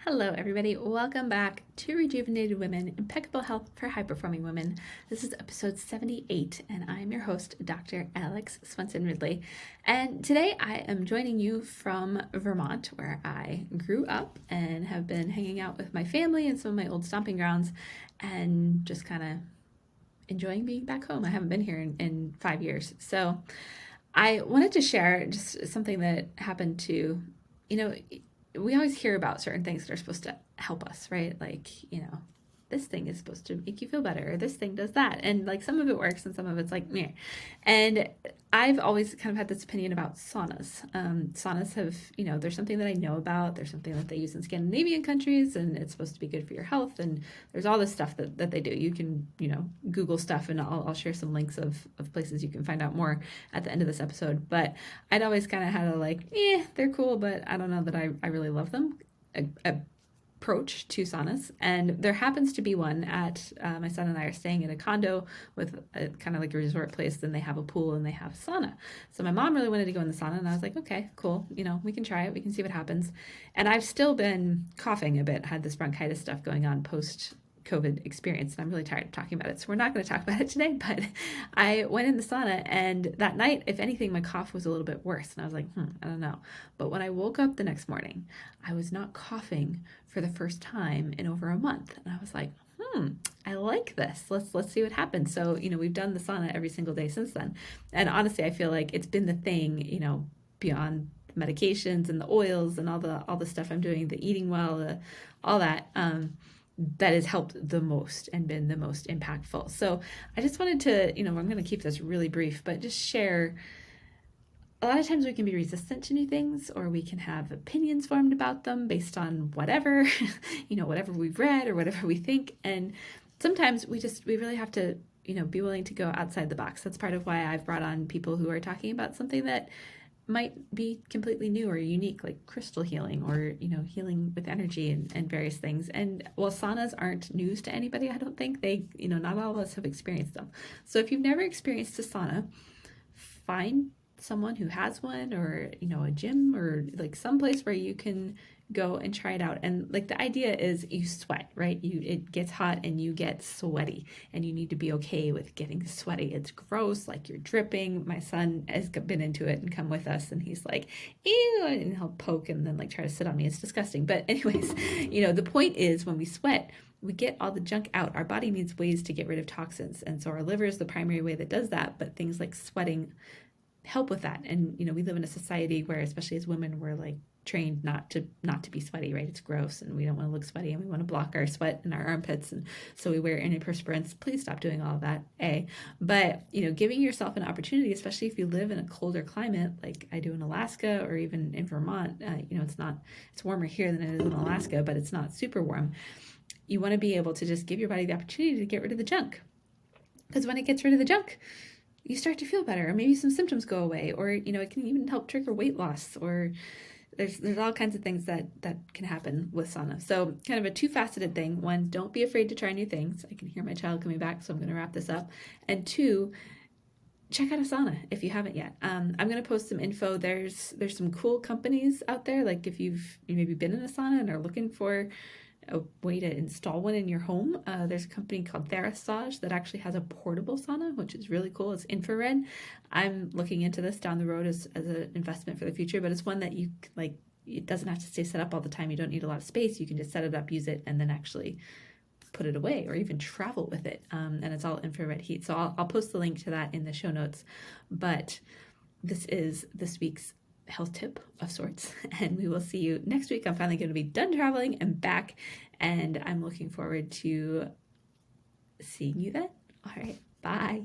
Hello, everybody. Welcome back to Rejuvenated Women, Impeccable Health for High-Performing Women. This is episode 78, and I'm your host, Dr. Alex Swenson Ridley. And today I am joining you from Vermont, where I grew up and have been hanging out with my family and some of my old stomping grounds and just kind of enjoying being back home. I haven't been here in 5 years. So I wanted to share just something that happened you know, we always hear about certain things that are supposed to help us, right? Like, this thing is supposed to make you feel better, or this thing does that. And like some of it works and some of it's like meh. And I've always kind of had this opinion about saunas. Saunas have, there's something that I know about. There's something that they use in Scandinavian countries, and it's supposed to be good for your health. And there's all this stuff that they do. You can, Google stuff, and I'll share some links of places you can find out more at the end of this episode. But I'd always kind of had they're cool, but I don't know that I really love them. Approach to saunas, and there happens to be one at my son and I are staying in a condo with a kind of like a resort place, and they have a pool and they have a sauna. So my mom really wanted to go in the sauna, and I was like, okay, cool, we can try it, we can see what happens. And I've still been coughing a bit, had this bronchitis stuff going on post COVID experience, and I'm really tired of talking about it, so we're not going to talk about it today. But I went in the sauna, and that night, if anything, my cough was a little bit worse, and I was like, I don't know. But when I woke up the next morning, I was not coughing for the first time in over a month, and I was like, I like this. Let's see what happens. So, we've done the sauna every single day since then, and honestly, I feel like it's been the thing, beyond medications and the oils and all the stuff I'm doing, the eating well, all that. That has helped the most and been the most impactful. So I just wanted to, I'm going to keep this really brief, but just share. A lot of times we can be resistant to new things, or we can have opinions formed about them based on whatever, whatever we've read or whatever we think. And sometimes we really have to, be willing to go outside the box. That's part of why I've brought on people who are talking about something that might be completely new or unique, like crystal healing or, healing with energy and various things. And while saunas aren't news to anybody, I don't think not all of us have experienced them. So if you've never experienced a sauna, find someone who has one, or, a gym, or like someplace where you can go and try it out. And like the idea is you sweat, right? It gets hot and you get sweaty, and you need to be okay with getting sweaty. It's gross, like you're dripping. My son has been into it and come with us, and he's like, ew, and he'll poke and then like try to sit on me. It's disgusting. But anyways, the point is, when we sweat, we get all the junk out. Our body needs ways to get rid of toxins. And so our liver is the primary way that does that, but things like sweating help with that. And we live in a society where, especially as women, we're like trained not to be sweaty, right? It's gross, and we don't want to look sweaty, and we want to block our sweat in our armpits, and so we wear antiperspirants. Please stop doing all of that. But giving yourself an opportunity, especially if you live in a colder climate like I do in Alaska, or even in Vermont. It's warmer here than it is in Alaska, but it's not super warm. You want to be able to just give your body the opportunity to get rid of the junk, because when it gets rid of the junk, you start to feel better, or maybe some symptoms go away, or it can even help trigger weight loss, or there's all kinds of things that can happen with sauna. So kind of a two-faceted thing. One, don't be afraid to try new things. I can hear my child coming back, so I'm going to wrap this up. And two, check out a sauna if you haven't yet. I'm going to post some info. There's some cool companies out there, like if you've maybe been in a sauna and are looking for a way to install one in your home. There's a company called Therasage that actually has a portable sauna, which is really cool. It's infrared. I'm looking into this down the road as an investment for the future, but it's one that you like. It doesn't have to stay set up all the time. You don't need a lot of space. You can just set it up, use it, and then actually put it away, or even travel with it. And it's all infrared heat. So I'll post the link to that in the show notes. But this is this week's health tip of sorts, and we will see you next week. I'm finally going to be done traveling and back, and I'm looking forward to seeing you then. All right, bye.